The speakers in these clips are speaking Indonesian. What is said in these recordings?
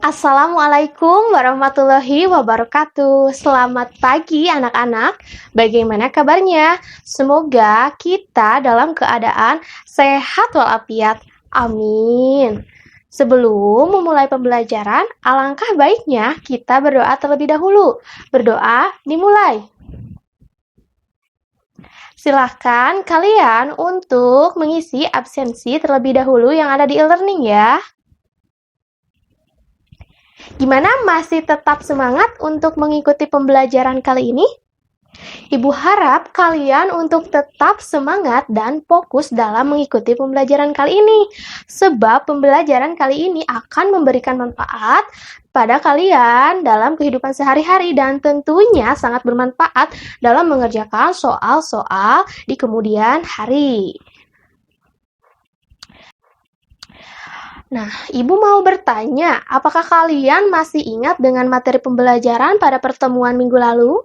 Assalamualaikum warahmatullahi wabarakatuh. Selamat pagi anak-anak. Bagaimana kabarnya? Semoga kita dalam keadaan sehat walafiat. Amin. Sebelum memulai pembelajaran, alangkah baiknya kita berdoa terlebih dahulu. Berdoa dimulai. Silahkan kalian untuk mengisi absensi terlebih dahulu yang ada di e-learning ya. Gimana, masih tetap semangat untuk mengikuti pembelajaran kali ini? Ibu harap kalian untuk tetap semangat dan fokus dalam mengikuti pembelajaran kali ini. Sebab pembelajaran kali ini akan memberikan manfaat pada kalian dalam kehidupan sehari-hari dan tentunya sangat bermanfaat dalam mengerjakan soal-soal di kemudian hari. Nah, Ibu mau bertanya, apakah kalian masih ingat dengan materi pembelajaran pada pertemuan minggu lalu?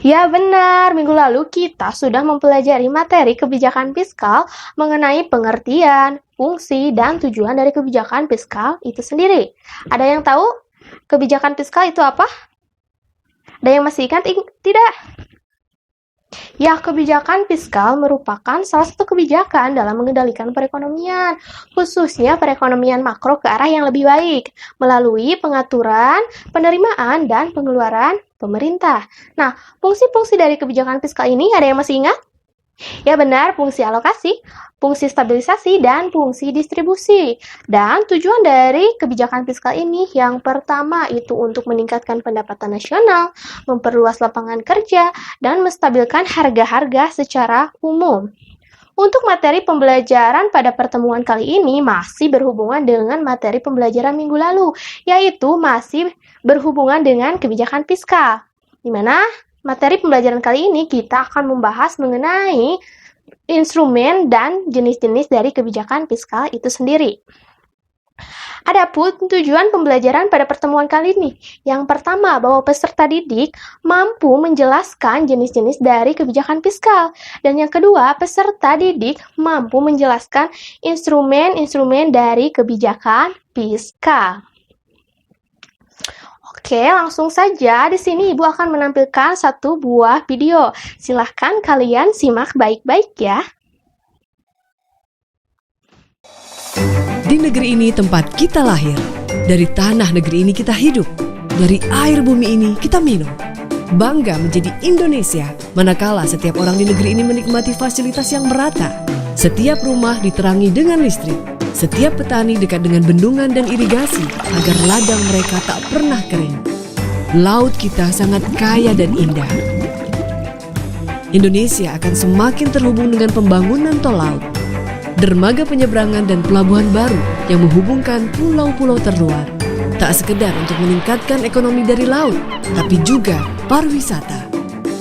Ya benar, minggu lalu kita sudah mempelajari materi kebijakan fiskal mengenai pengertian, fungsi, dan tujuan dari kebijakan fiskal itu sendiri. Ada yang tahu kebijakan fiskal itu apa? Ada yang masih ingat? Tidak? Ya, kebijakan fiskal merupakan salah satu kebijakan dalam mengendalikan perekonomian, khususnya perekonomian makro ke arah yang lebih baik, melalui pengaturan, penerimaan, dan pengeluaran pemerintah. Nah, fungsi-fungsi dari kebijakan fiskal ini ada yang masih ingat? Ya benar, fungsi alokasi, fungsi stabilisasi, dan fungsi distribusi. Dan tujuan dari kebijakan fiskal ini yang pertama itu untuk meningkatkan pendapatan nasional, memperluas lapangan kerja, dan menstabilkan harga-harga secara umum. Untuk materi pembelajaran pada pertemuan kali ini masih berhubungan dengan materi pembelajaran minggu lalu, yaitu masih berhubungan dengan kebijakan fiskal. Di mana materi pembelajaran kali ini kita akan membahas mengenai instrumen dan jenis-jenis dari kebijakan fiskal itu sendiri. Adapun tujuan pembelajaran pada pertemuan kali ini, yang pertama bahwa peserta didik mampu menjelaskan jenis-jenis dari kebijakan fiskal, dan yang kedua peserta didik mampu menjelaskan instrumen-instrumen dari kebijakan fiskal. Oke, langsung saja di sini Ibu akan menampilkan satu buah video. Silahkan kalian simak baik-baik ya. Di negeri ini tempat kita lahir, dari tanah negeri ini kita hidup, dari air bumi ini kita minum. Bangga menjadi Indonesia, manakala setiap orang di negeri ini menikmati fasilitas yang merata. Setiap rumah diterangi dengan listrik, setiap petani dekat dengan bendungan dan irigasi agar ladang mereka tak pernah kering. Laut kita sangat kaya dan indah. Indonesia akan semakin terhubung dengan pembangunan tol laut, dermaga penyeberangan dan pelabuhan baru yang menghubungkan pulau-pulau terluar. Tak sekedar untuk meningkatkan ekonomi dari laut, tapi juga pariwisata.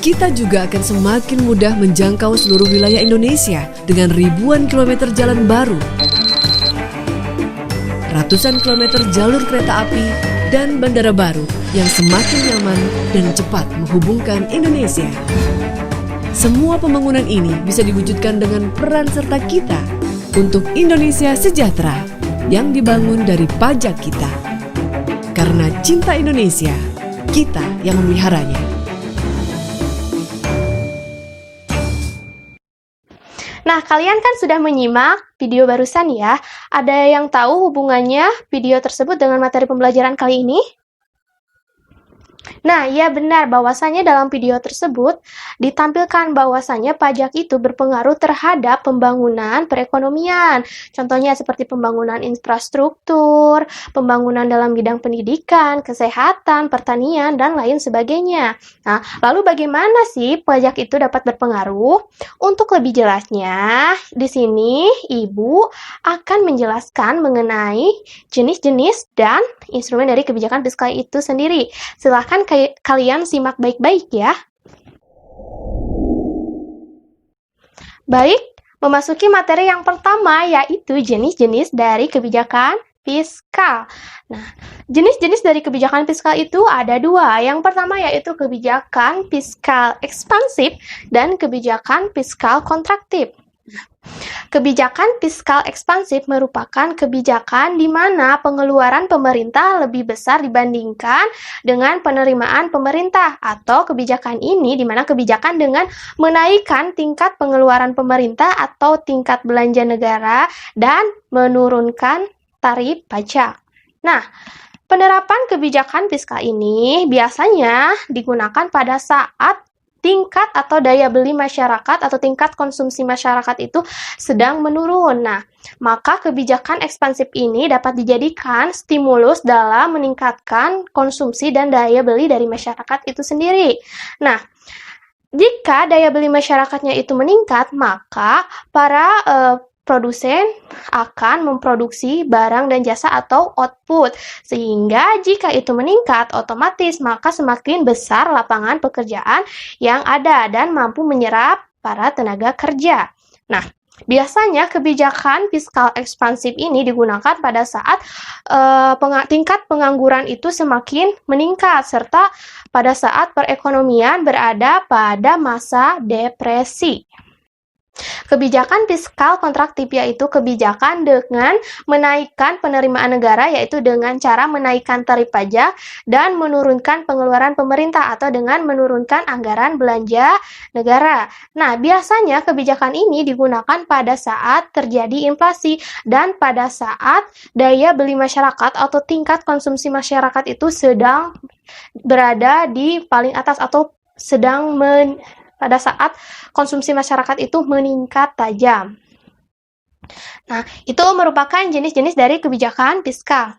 Kita juga akan semakin mudah menjangkau seluruh wilayah Indonesia dengan ribuan kilometer jalan baru, ratusan kilometer jalur kereta api, dan bandara baru yang semakin nyaman dan cepat menghubungkan Indonesia. Semua pembangunan ini bisa diwujudkan dengan peran serta kita untuk Indonesia sejahtera yang dibangun dari pajak kita. Karena cinta Indonesia, kita yang memeliharanya. Nah, kalian kan sudah menyimak video barusan ya. Ada yang tahu hubungannya video tersebut dengan materi pembelajaran kali ini? Nah, ya benar bahwasanya dalam video tersebut ditampilkan bahwasanya pajak itu berpengaruh terhadap pembangunan perekonomian. Contohnya seperti pembangunan infrastruktur, pembangunan dalam bidang pendidikan, kesehatan, pertanian, dan lain sebagainya. Nah, lalu bagaimana sih pajak itu dapat berpengaruh? Untuk lebih jelasnya, di sini Ibu akan menjelaskan mengenai jenis-jenis dan instrumen dari kebijakan fiskal itu sendiri. Silahkan kalian simak baik-baik ya. Baik, memasuki materi yang pertama yaitu jenis-jenis dari kebijakan fiskal. Nah, jenis-jenis dari kebijakan fiskal itu ada dua. Yang pertama yaitu kebijakan fiskal ekspansif dan kebijakan fiskal kontraktif. Kebijakan fiskal ekspansif merupakan kebijakan di mana pengeluaran pemerintah lebih besar dibandingkan dengan penerimaan pemerintah, atau kebijakan ini di mana kebijakan dengan menaikkan tingkat pengeluaran pemerintah atau tingkat belanja negara dan menurunkan tarif pajak. Nah, penerapan kebijakan fiskal ini biasanya digunakan pada saat tingkat atau daya beli masyarakat atau tingkat konsumsi masyarakat itu sedang menurun. Nah, maka kebijakan ekspansif ini dapat dijadikan stimulus dalam meningkatkan konsumsi dan daya beli dari masyarakat itu sendiri. Nah, jika daya beli masyarakatnya itu meningkat, maka para produsen akan memproduksi barang dan jasa atau output, sehingga jika itu meningkat otomatis maka semakin besar lapangan pekerjaan yang ada dan mampu menyerap para tenaga kerja. Nah, biasanya kebijakan fiskal ekspansif ini digunakan pada saat tingkat pengangguran itu semakin meningkat, serta pada saat perekonomian berada pada masa depresi. Kebijakan fiskal kontraktif yaitu kebijakan dengan menaikkan penerimaan negara, yaitu dengan cara menaikkan tarif pajak dan menurunkan pengeluaran pemerintah atau dengan menurunkan anggaran belanja negara. Nah, biasanya kebijakan ini digunakan pada saat terjadi inflasi dan pada saat daya beli masyarakat atau tingkat konsumsi masyarakat itu sedang berada di paling atas atau sedang pada saat konsumsi masyarakat itu meningkat tajam. Nah, itu merupakan jenis-jenis dari kebijakan fiskal.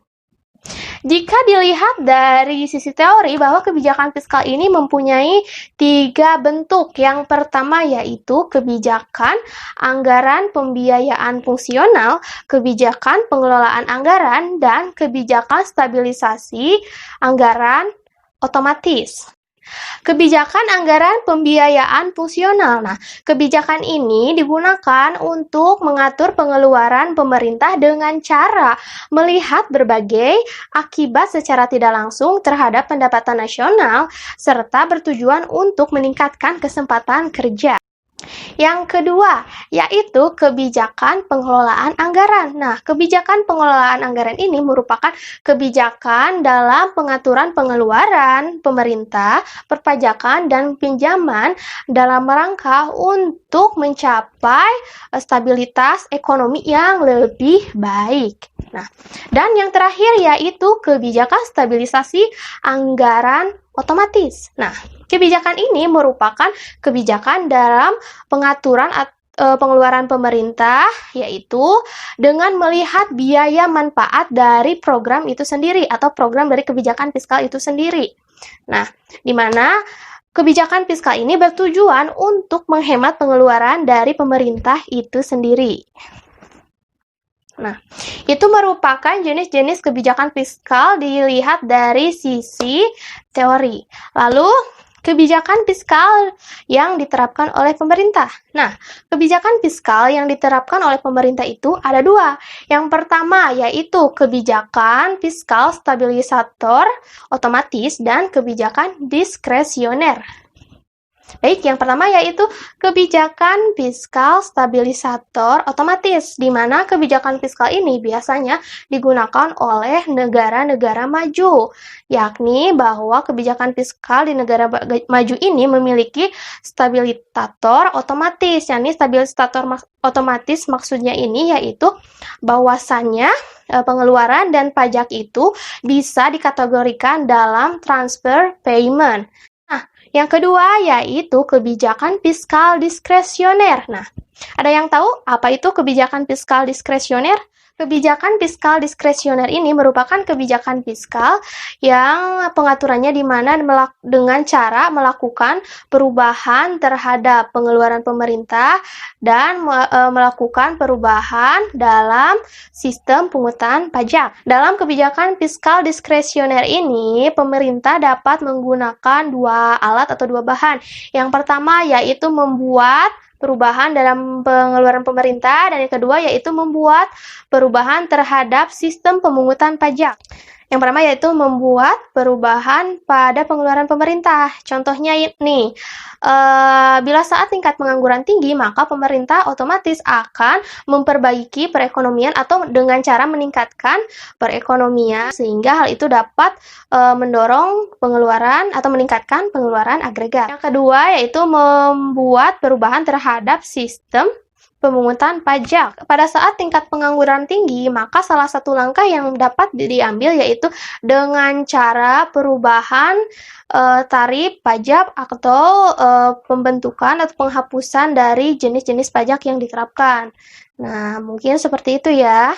Jika dilihat dari sisi teori bahwa kebijakan fiskal ini mempunyai 3 bentuk. Yang pertama yaitu kebijakan anggaran pembiayaan fungsional, kebijakan pengelolaan anggaran, dan kebijakan stabilisasi anggaran otomatis. Kebijakan anggaran pembiayaan fungsional. Nah, kebijakan ini digunakan untuk mengatur pengeluaran pemerintah dengan cara melihat berbagai akibat secara tidak langsung terhadap pendapatan nasional, serta bertujuan untuk meningkatkan kesempatan kerja. Yang kedua, yaitu kebijakan pengelolaan anggaran. Nah, kebijakan pengelolaan anggaran ini merupakan kebijakan dalam pengaturan pengeluaran pemerintah, perpajakan, dan pinjaman dalam rangka untuk mencapai stabilitas ekonomi yang lebih baik. Nah, dan yang terakhir yaitu kebijakan stabilisasi anggaran otomatis. Nah, kebijakan ini merupakan kebijakan dalam pengaturan pengeluaran pemerintah, yaitu dengan melihat biaya manfaat dari program itu sendiri atau program dari kebijakan fiskal itu sendiri. Nah, di mana kebijakan fiskal ini bertujuan untuk menghemat pengeluaran dari pemerintah itu sendiri. Nah, itu merupakan jenis-jenis kebijakan fiskal dilihat dari sisi teori. Lalu, kebijakan fiskal yang diterapkan oleh pemerintah. Nah, kebijakan fiskal yang diterapkan oleh pemerintah itu ada 2. Yang pertama yaitu kebijakan fiskal stabilisator otomatis dan kebijakan diskresioner. Baik, yang pertama yaitu kebijakan fiskal stabilisator otomatis, di mana kebijakan fiskal ini biasanya digunakan oleh negara-negara maju, yakni bahwa kebijakan fiskal di negara maju ini memiliki stabilisator otomatis, yakni stabilisator otomatis maksudnya ini yaitu bahwasannya pengeluaran dan pajak itu bisa dikategorikan dalam transfer payment. Yang kedua yaitu kebijakan fiskal diskresioner. Nah, ada yang tahu apa itu kebijakan fiskal diskresioner? Kebijakan fiskal diskresioner ini merupakan kebijakan fiskal yang pengaturannya di mana dengan cara melakukan perubahan terhadap pengeluaran pemerintah dan melakukan perubahan dalam sistem pungutan pajak. Dalam kebijakan fiskal diskresioner ini, pemerintah dapat menggunakan 2 alat atau 2 bahan. Yang pertama yaitu membuat perubahan dalam pengeluaran pemerintah, dan yang kedua yaitu membuat perubahan terhadap sistem pemungutan pajak. Yang pertama yaitu membuat perubahan pada pengeluaran pemerintah. Contohnya ini, bila saat tingkat pengangguran tinggi, maka pemerintah otomatis akan memperbaiki perekonomian atau dengan cara meningkatkan perekonomian, sehingga hal itu dapat mendorong pengeluaran atau meningkatkan pengeluaran agregat. Yang kedua yaitu membuat perubahan terhadap sistem pemungutan pajak. Pada saat tingkat pengangguran tinggi, maka salah satu langkah yang dapat diambil yaitu dengan cara perubahan tarif pajak atau pembentukan atau penghapusan dari jenis-jenis pajak yang diterapkan. Nah, mungkin seperti itu ya.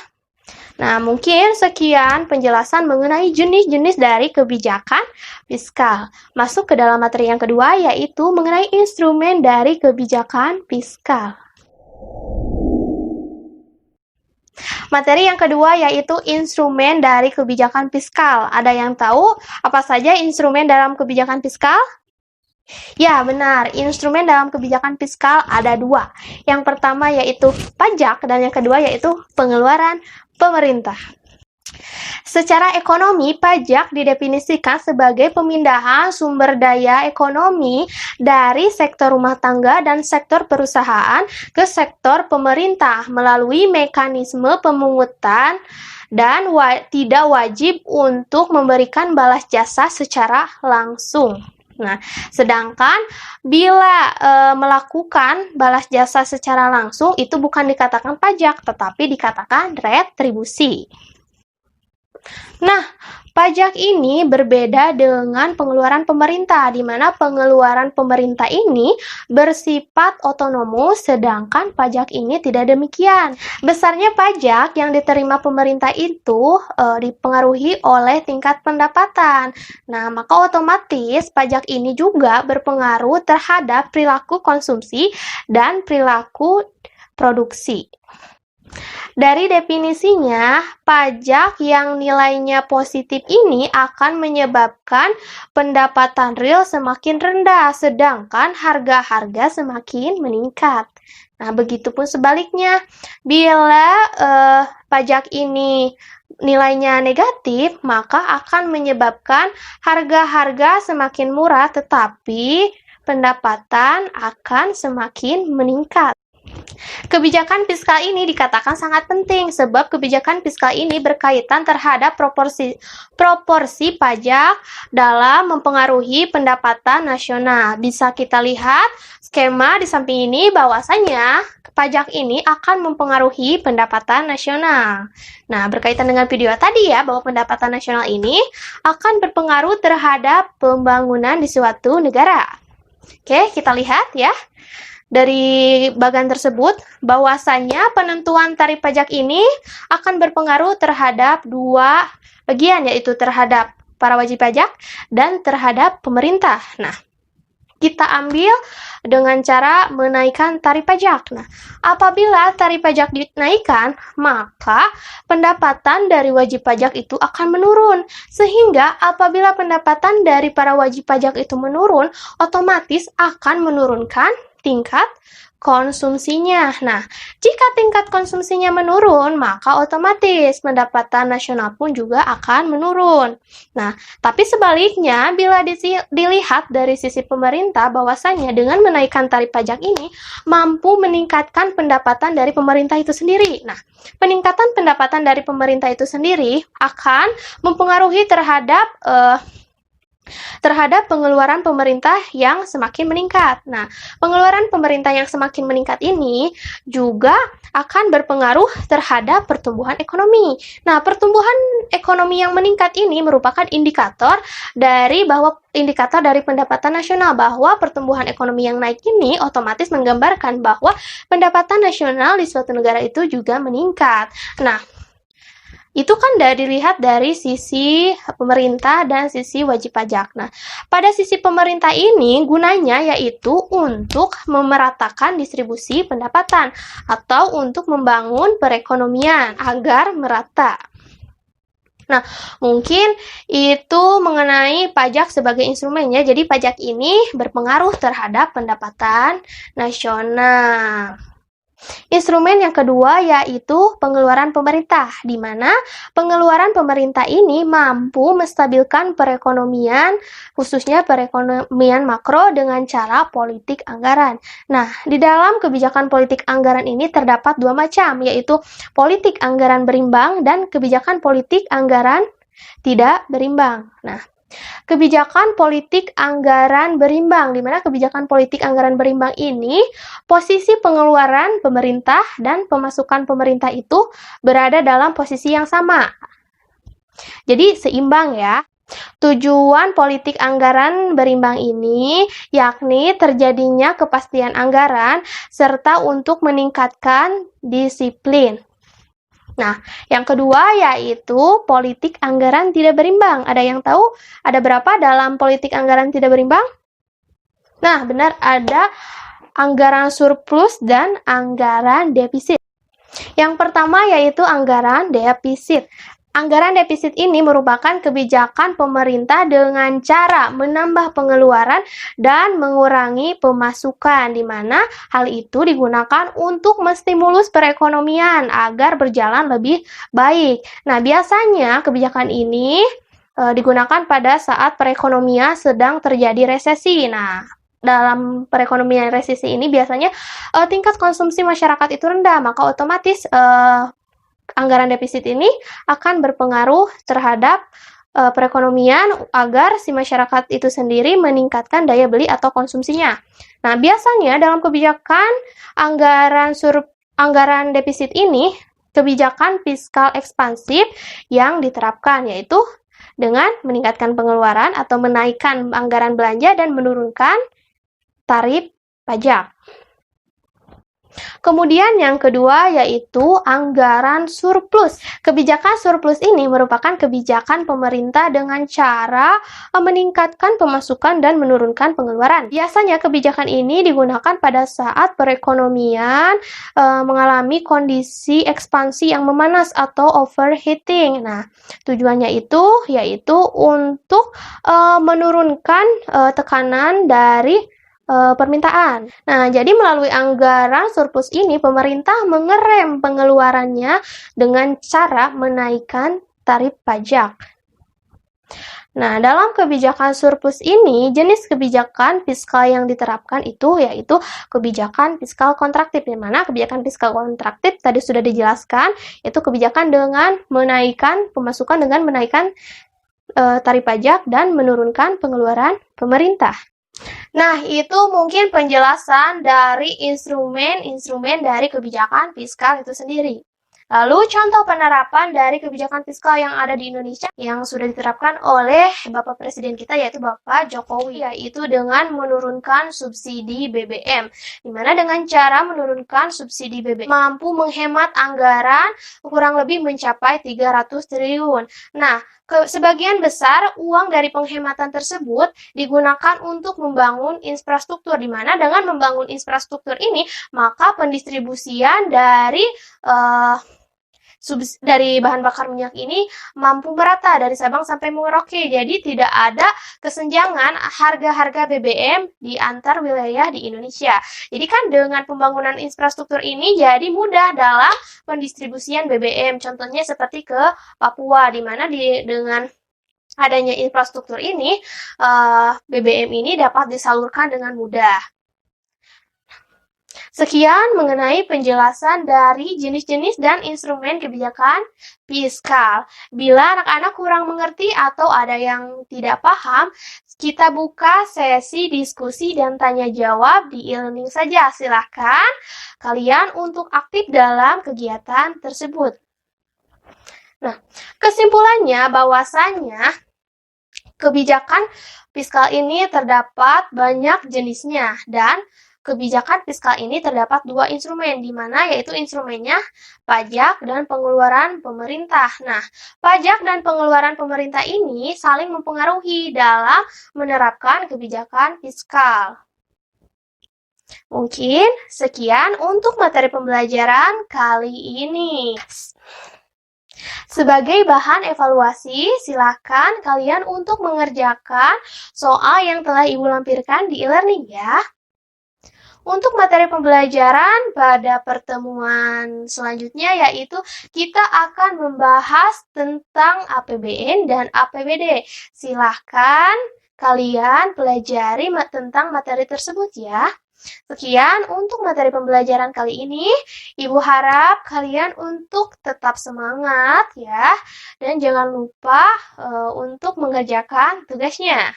Nah, mungkin sekian penjelasan mengenai jenis-jenis dari kebijakan fiskal. Masuk ke dalam materi yang kedua, yaitu mengenai instrumen dari kebijakan fiskal. Materi yang kedua yaitu instrumen dari kebijakan fiskal. Ada yang tahu apa saja instrumen dalam kebijakan fiskal? Ya, benar. Instrumen dalam kebijakan fiskal ada dua. Yang pertama yaitu pajak dan yang kedua yaitu pengeluaran pemerintah. Secara ekonomi, pajak didefinisikan sebagai pemindahan sumber daya ekonomi dari sektor rumah tangga dan sektor perusahaan ke sektor pemerintah melalui mekanisme pemungutan dan tidak wajib untuk memberikan balas jasa secara langsung. Nah, sedangkan bila melakukan balas jasa secara langsung itu bukan dikatakan pajak, tetapi dikatakan retribusi. Nah, pajak ini berbeda dengan pengeluaran pemerintah, di mana pengeluaran pemerintah ini bersifat otonomus, sedangkan pajak ini tidak demikian. Besarnya pajak yang diterima pemerintah itu dipengaruhi oleh tingkat pendapatan. Nah, maka otomatis pajak ini juga berpengaruh terhadap perilaku konsumsi dan perilaku produksi. Dari definisinya, pajak yang nilainya positif ini akan menyebabkan pendapatan real semakin rendah, sedangkan harga-harga semakin meningkat. Nah, begitupun sebaliknya, bila pajak ini nilainya negatif, maka akan menyebabkan harga-harga semakin murah, tetapi pendapatan akan semakin meningkat. Kebijakan fiskal ini dikatakan sangat penting sebab kebijakan fiskal ini berkaitan terhadap proporsi pajak dalam mempengaruhi pendapatan nasional. Bisa kita lihat skema di samping ini bahwasanya pajak ini akan mempengaruhi pendapatan nasional. Nah, berkaitan dengan video tadi ya, bahwa pendapatan nasional ini akan berpengaruh terhadap pembangunan di suatu negara. Oke, kita lihat ya. Dari bagian tersebut, bahwasanya penentuan tarif pajak ini akan berpengaruh terhadap dua bagian, yaitu terhadap para wajib pajak dan terhadap pemerintah. Nah, kita ambil dengan cara menaikkan tarif pajak. Nah, apabila tarif pajak dinaikkan, maka pendapatan dari wajib pajak itu akan menurun. Sehingga apabila pendapatan dari para wajib pajak itu menurun, otomatis akan menurunkan tingkat konsumsinya. Nah, jika tingkat konsumsinya menurun, maka otomatis pendapatan nasional pun juga akan menurun. Nah, tapi sebaliknya, bila dilihat dari sisi pemerintah, bahwasanya dengan menaikkan tarif pajak ini mampu meningkatkan pendapatan dari pemerintah itu sendiri. Nah, peningkatan pendapatan dari pemerintah itu sendiri akan mempengaruhi terhadap pengeluaran pemerintah yang semakin meningkat. Nah, pengeluaran pemerintah yang semakin meningkat ini juga akan berpengaruh terhadap pertumbuhan ekonomi. Nah, pertumbuhan ekonomi yang meningkat ini merupakan indikator dari pendapatan nasional, bahwa pertumbuhan ekonomi yang naik ini otomatis menggambarkan bahwa pendapatan nasional di suatu negara itu juga meningkat. Nah, itu kan dilihat dari sisi pemerintah dan sisi wajib pajak. Nah, pada sisi pemerintah ini gunanya yaitu untuk memeratakan distribusi pendapatan atau untuk membangun perekonomian agar merata. Nah, mungkin itu mengenai pajak sebagai instrumennya. Jadi pajak ini berpengaruh terhadap pendapatan nasional. Instrumen yang kedua yaitu pengeluaran pemerintah, di mana pengeluaran pemerintah ini mampu menstabilkan perekonomian, khususnya perekonomian makro dengan cara politik anggaran. Nah, di dalam kebijakan politik anggaran ini terdapat dua macam, yaitu politik anggaran berimbang dan kebijakan politik anggaran tidak berimbang. Nah, kebijakan politik anggaran berimbang, di mana kebijakan politik anggaran berimbang ini posisi pengeluaran pemerintah dan pemasukan pemerintah itu berada dalam posisi yang sama. Jadi seimbang ya. Tujuan politik anggaran berimbang ini yakni terjadinya kepastian anggaran serta untuk meningkatkan disiplin. Nah, yang kedua yaitu politik anggaran tidak berimbang. Ada yang tahu ada berapa dalam politik anggaran tidak berimbang? Nah, benar, ada anggaran surplus dan anggaran defisit. Yang pertama yaitu anggaran defisit. Anggaran defisit ini merupakan kebijakan pemerintah dengan cara menambah pengeluaran dan mengurangi pemasukan, di mana hal itu digunakan untuk menstimulus perekonomian agar berjalan lebih baik. Nah, biasanya kebijakan ini digunakan pada saat perekonomian sedang terjadi resesi. Nah, dalam perekonomian resesi ini biasanya tingkat konsumsi masyarakat itu rendah, maka otomatis anggaran defisit ini akan berpengaruh terhadap perekonomian agar si masyarakat itu sendiri meningkatkan daya beli atau konsumsinya. Nah, biasanya dalam kebijakan anggaran defisit ini, kebijakan fiskal ekspansif yang diterapkan, yaitu dengan meningkatkan pengeluaran atau menaikkan anggaran belanja dan menurunkan tarif pajak. Kemudian yang kedua yaitu anggaran surplus. Kebijakan surplus ini merupakan kebijakan pemerintah dengan cara meningkatkan pemasukan dan menurunkan pengeluaran. Biasanya kebijakan ini digunakan pada saat perekonomian mengalami kondisi ekspansi yang memanas atau overheating. Nah, tujuannya itu yaitu untuk menurunkan tekanan dari permintaan. Nah, jadi melalui anggaran surplus ini, pemerintah mengerem pengeluarannya dengan cara menaikkan tarif pajak. Nah, dalam kebijakan surplus ini, jenis kebijakan fiskal yang diterapkan itu yaitu kebijakan fiskal kontraktif, di mana kebijakan fiskal kontraktif tadi sudah dijelaskan, yaitu kebijakan dengan menaikkan pemasukan dengan menaikkan tarif pajak dan menurunkan pengeluaran pemerintah. Nah, itu mungkin penjelasan dari instrumen-instrumen dari kebijakan fiskal itu sendiri. Lalu, contoh penerapan dari kebijakan fiskal yang ada di Indonesia yang sudah diterapkan oleh Bapak Presiden kita, yaitu Bapak Jokowi, yaitu dengan menurunkan subsidi BBM. Di mana dengan cara menurunkan subsidi BBM mampu menghemat anggaran kurang lebih mencapai 300 triliun. Nah, sebagian besar uang dari penghematan tersebut digunakan untuk membangun infrastruktur, di mana dengan membangun infrastruktur ini, maka pendistribusian dari bahan bakar minyak ini mampu merata dari Sabang sampai Merauke. Jadi tidak ada kesenjangan harga-harga BBM di antar wilayah di Indonesia. Jadi kan dengan pembangunan infrastruktur ini jadi mudah dalam pendistribusian BBM. Contohnya seperti ke Papua, di mana dengan adanya infrastruktur ini BBM ini dapat disalurkan dengan mudah. Sekian mengenai penjelasan dari jenis-jenis dan instrumen kebijakan fiskal. Bila anak-anak kurang mengerti atau ada yang tidak paham, kita buka sesi diskusi dan tanya jawab di e-learning saja. Silakan kalian untuk aktif dalam kegiatan tersebut. Nah, kesimpulannya bahwasanya kebijakan fiskal ini terdapat banyak jenisnya, dan kebijakan fiskal ini terdapat dua instrumen, di mana yaitu instrumennya pajak dan pengeluaran pemerintah. Nah, pajak dan pengeluaran pemerintah ini saling mempengaruhi dalam menerapkan kebijakan fiskal. Mungkin sekian untuk materi pembelajaran kali ini. Sebagai bahan evaluasi, silakan kalian untuk mengerjakan soal yang telah Ibu lampirkan di e-learning ya. Untuk materi pembelajaran pada pertemuan selanjutnya yaitu kita akan membahas tentang APBN dan APBD. Silahkan kalian pelajari tentang materi tersebut ya. Sekian untuk materi pembelajaran kali ini. Ibu harap kalian untuk tetap semangat ya. Dan jangan lupa untuk mengerjakan tugasnya.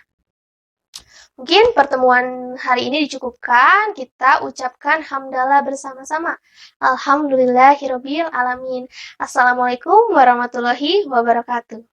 Mungkin pertemuan hari ini dicukupkan. Kita ucapkan hamdalah bersama-sama. Alhamdulillahirabbil alamin. Assalamualaikum warahmatullahi wabarakatuh.